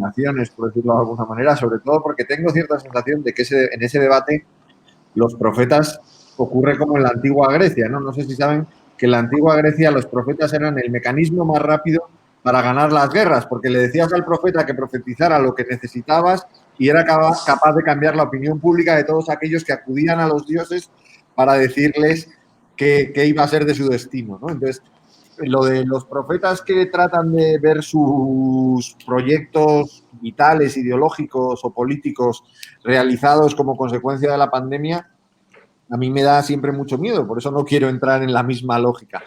naciones, por decirlo de alguna manera, sobre todo porque tengo cierta sensación de que en ese debate los profetas ocurre como en la antigua Grecia, ¿no? No sé si saben que en la antigua Grecia los profetas eran el mecanismo más rápido para ganar las guerras, porque le decías al profeta que profetizara lo que necesitabas y era capaz de cambiar la opinión pública de todos aquellos que acudían a los dioses para decirles qué iba a ser de su destino, ¿no? Entonces, lo de los profetas que tratan de ver sus proyectos vitales, ideológicos o políticos realizados como consecuencia de la pandemia, a mí me da siempre mucho miedo, por eso no quiero entrar en la misma lógica.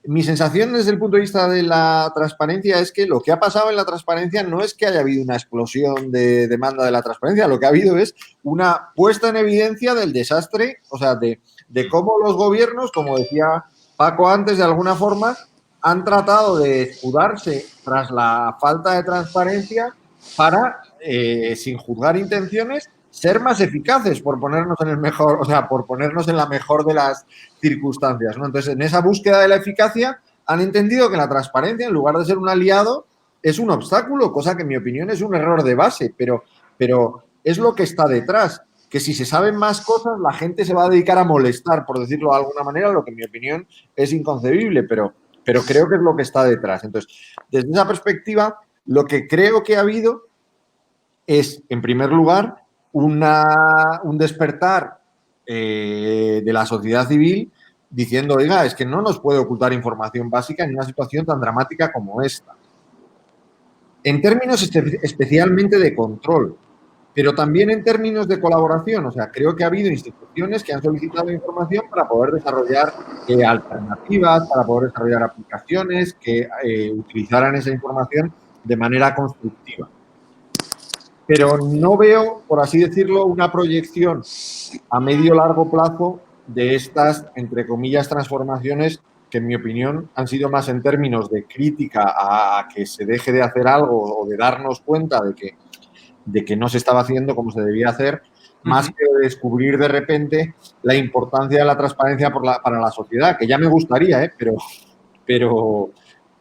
Mi sensación desde el punto de vista de la transparencia es que lo que ha pasado en la transparencia no es que haya habido una explosión de demanda de la transparencia, lo que ha habido es una puesta en evidencia del desastre, o sea, de cómo los gobiernos, como decía Paco antes, de alguna forma, han tratado de escudarse tras la falta de transparencia para, sin juzgar intenciones, ser más eficaces, por ponernos en el mejor, o sea, por ponernos en la mejor de las circunstancias, ¿no? Entonces, en esa búsqueda de la eficacia, han entendido que la transparencia, en lugar de ser un aliado, es un obstáculo, cosa que en mi opinión es un error de base, pero es lo que está detrás, que si se saben más cosas, la gente se va a dedicar a molestar, por decirlo de alguna manera, lo que en mi opinión es inconcebible, pero creo que es lo que está detrás. Entonces, desde esa perspectiva, lo que creo que ha habido es, en primer lugar, un despertar de la sociedad civil diciendo, oiga, es que no nos puede ocultar información básica en una situación tan dramática como esta. En términos especialmente de control, pero también en términos de colaboración. O sea, creo que ha habido instituciones que han solicitado información para poder desarrollar alternativas, para poder desarrollar aplicaciones que utilizaran esa información de manera constructiva. Pero no veo, por así decirlo, una proyección a medio largo plazo de estas, entre comillas, transformaciones que, en mi opinión, han sido más en términos de crítica a que se deje de hacer algo o de darnos cuenta de que no se estaba haciendo como se debía hacer, más que de descubrir de repente la importancia de la transparencia para la sociedad, que ya me gustaría, pero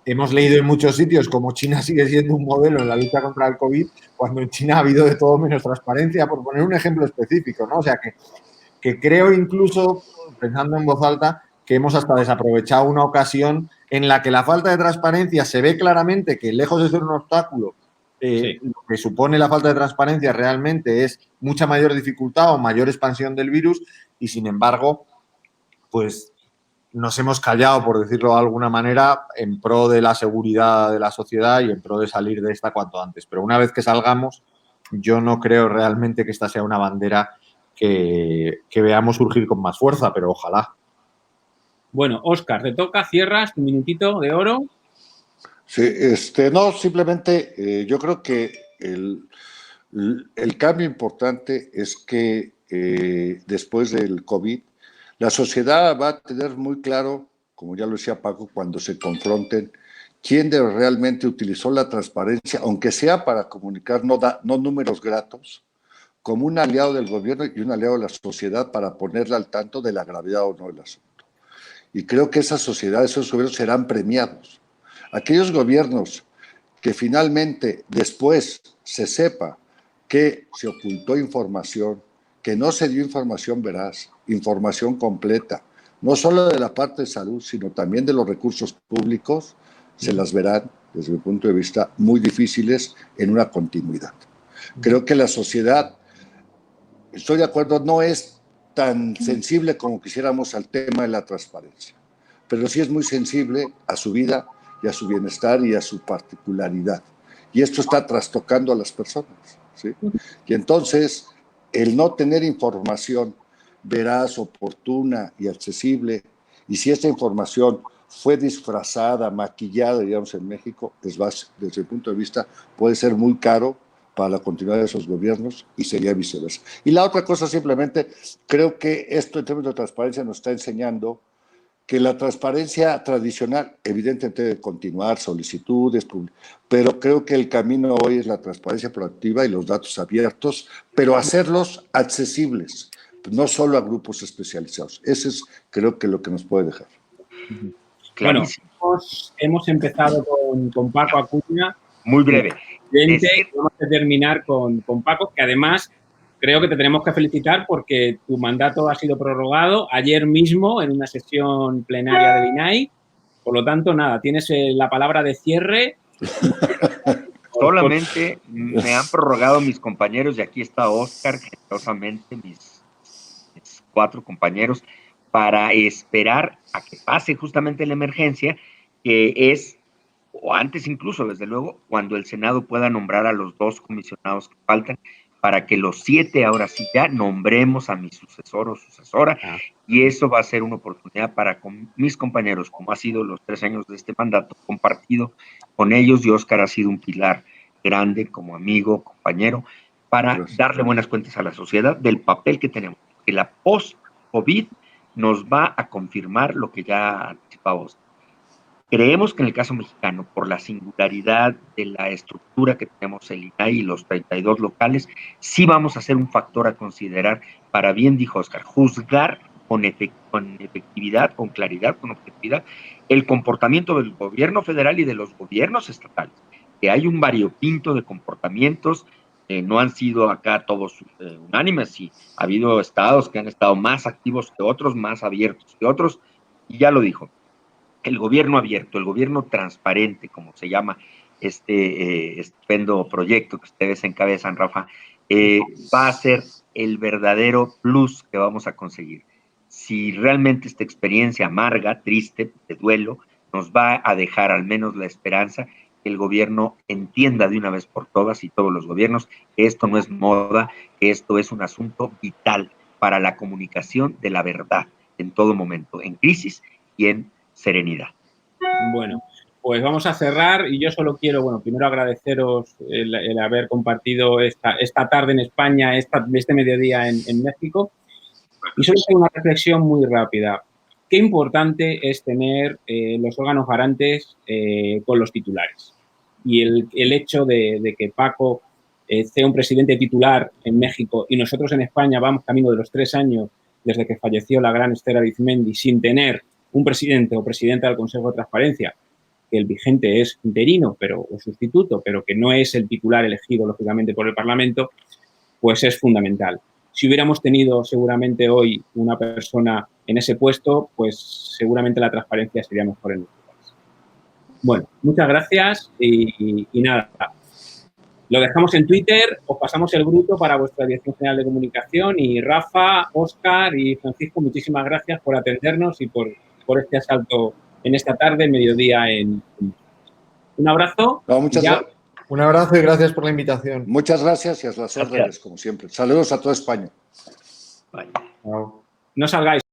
hemos leído en muchos sitios cómo China sigue siendo un modelo en la lucha contra el COVID, cuando en China ha habido de todo menos transparencia, por poner un ejemplo específico, ¿no? O sea, que creo incluso, pensando en voz alta, que hemos hasta desaprovechado una ocasión en la que la falta de transparencia se ve claramente que, lejos de ser un obstáculo, lo que supone la falta de transparencia realmente es mucha mayor dificultad o mayor expansión del virus y, sin embargo, pues nos hemos callado, por decirlo de alguna manera, en pro de la seguridad de la sociedad y en pro de salir de esta cuanto antes. Pero una vez que salgamos, yo no creo realmente que esta sea una bandera que veamos surgir con más fuerza, pero ojalá. Bueno, Óscar, te toca, cierras tu minutito de oro. Sí, no, simplemente yo creo que el cambio importante es que después del COVID, la sociedad va a tener muy claro, como ya lo decía Paco, cuando se confronten, quién realmente utilizó la transparencia, aunque sea para comunicar no números gratos, como un aliado del gobierno y un aliado de la sociedad para ponerla al tanto de la gravedad o no del asunto. Y creo que esa sociedad, esos gobiernos serán premiados. Aquellos gobiernos que finalmente después se sepa que se ocultó información, que no se dio información veraz, información completa, no solo de la parte de salud, sino también de los recursos públicos, se las verán, desde mi punto de vista, muy difíciles en una continuidad. Creo que la sociedad, estoy de acuerdo, no es tan sensible como quisiéramos al tema de la transparencia, pero sí es muy sensible a su vida y a su bienestar y a su particularidad. Y esto está trastocando a las personas, ¿sí? Y entonces, el no tener información veraz, oportuna y accesible, y si esta información fue disfrazada, maquillada, digamos, en México, desde el punto de vista, puede ser muy caro para la continuidad de esos gobiernos y sería viceversa. Y la otra cosa, simplemente, creo que esto en términos de transparencia nos está enseñando que la transparencia tradicional, evidentemente, debe continuar, solicitudes, pero creo que el camino hoy es la transparencia proactiva y los datos abiertos, pero hacerlos accesibles, no solo a grupos especializados. Ese es, creo que, lo que nos puede dejar. Bueno, hemos empezado con Paco Acuña. Muy breve. Vamos a terminar con Paco, que además creo que te tenemos que felicitar porque tu mandato ha sido prorrogado ayer mismo en una sesión plenaria del INAI. Por lo tanto, nada, tienes la palabra de cierre. Solamente me han prorrogado mis compañeros, y aquí está Óscar, generosamente, mis 4 compañeros, para esperar a que pase justamente la emergencia, que es, o antes incluso, desde luego, cuando el Senado pueda nombrar a los 2 comisionados que faltan, para que los 7 ahora sí ya nombremos a mi sucesor o sucesora, y eso va a ser una oportunidad para con mis compañeros, como ha sido los 3 años de este mandato compartido con ellos, y Óscar ha sido un pilar grande como amigo, compañero, para darle buenas cuentas a la sociedad del papel que tenemos, que la post-COVID nos va a confirmar lo que ya anticipaba Óscar. Creemos que en el caso mexicano, por la singularidad de la estructura que tenemos el INAI y los 32 locales, sí vamos a ser un factor a considerar para, bien dijo Óscar, juzgar con efectividad, con claridad, con objetividad, el comportamiento del gobierno federal y de los gobiernos estatales, que hay un variopinto de comportamientos, no han sido acá todos unánimes, y ha habido estados que han estado más activos que otros, más abiertos que otros, y ya lo dijo. El gobierno abierto, el gobierno transparente, como se llama este estupendo proyecto que ustedes encabezan, Rafa, va a ser el verdadero plus que vamos a conseguir. Si realmente esta experiencia amarga, triste, de duelo, nos va a dejar al menos la esperanza que el gobierno entienda de una vez por todas, y todos los gobiernos, que esto no es moda, que esto es un asunto vital para la comunicación de la verdad en todo momento, en crisis y en serenidad. Bueno, pues vamos a cerrar, y yo solo quiero, bueno, primero agradeceros el haber compartido esta tarde en España, este mediodía en México, y solo tengo una reflexión muy rápida. Qué importante es tener los órganos garantes con los titulares, y el hecho de que Paco sea un presidente titular en México y nosotros en España vamos camino de los 3 años desde que falleció la gran Esther Arizmendi sin tener un presidente o presidenta del Consejo de Transparencia, que el vigente es interino o sustituto, pero que no es el titular elegido, lógicamente, por el Parlamento, pues es fundamental. Si hubiéramos tenido seguramente hoy una persona en ese puesto, pues seguramente la transparencia sería mejor en nuestro país. Bueno, muchas gracias y nada. Lo dejamos en Twitter, os pasamos el bruto para vuestra Dirección General de Comunicación, y Rafa, Óscar y Francisco, muchísimas gracias por atendernos y por este asalto en esta tarde, mediodía Un abrazo. No, muchas gracias. Un abrazo y gracias por la invitación. Muchas gracias y a las órdenes, como siempre. Saludos a toda España. Bye. Chao. No salgáis.